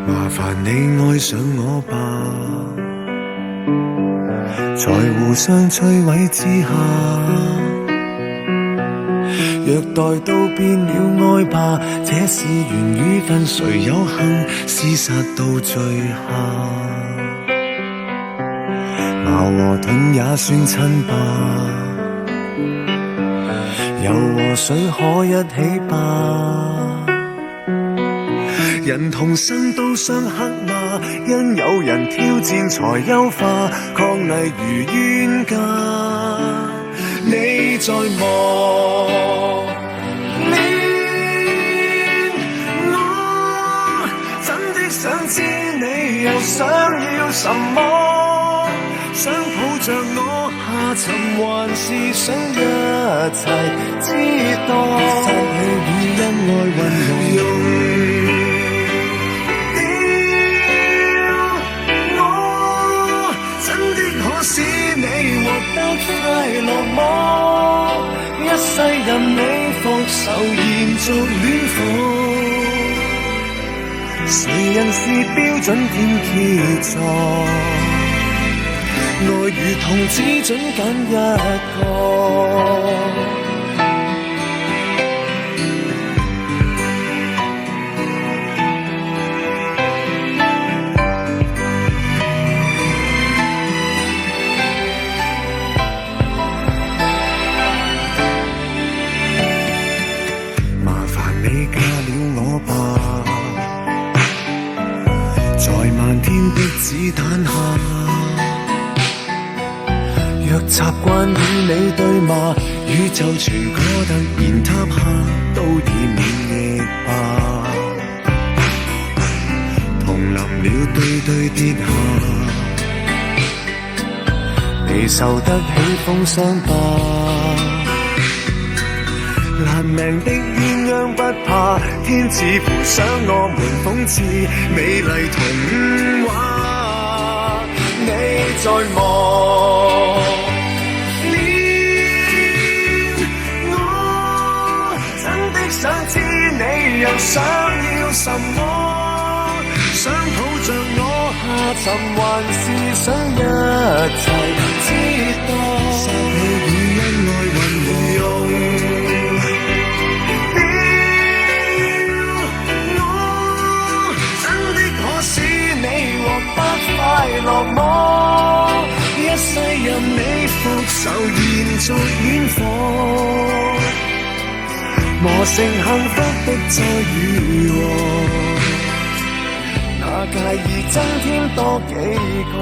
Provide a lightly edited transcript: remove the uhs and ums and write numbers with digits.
麻煩你愛上我吧，在互相摧毀之下，虐待到變了愛吧，這是緣與分，誰有幸廝殺到最下，矛和盾也算親吧，油和水可一起吧，人同生都相克嘛，因有人挑戰才優化，抗力如冤家。你在磨練我，真的想知你又想要什麼？想抱着我下沉，還是想一齊知道？失去與恩愛混用。使你獲得快樂麼？一世任你復仇，延續戀火。誰人是標準天蠍座？愛與痛只準揀一個。子彈下，若習慣與你對罵，宇宙全個突然塌下，都已免疫吧。同臨了對跌下，未受得起風霜吧。爛命的鴛鴦不怕，天似乎想我們諷刺美麗童話。你在磨練我，真的想知你又想要什麼？想抱着我下沉，還是想一齊知道？失去與恩愛混用。快樂麼？一世任你復仇，延續戀火，磨成幸福的再與禍，哪介意增添多幾個？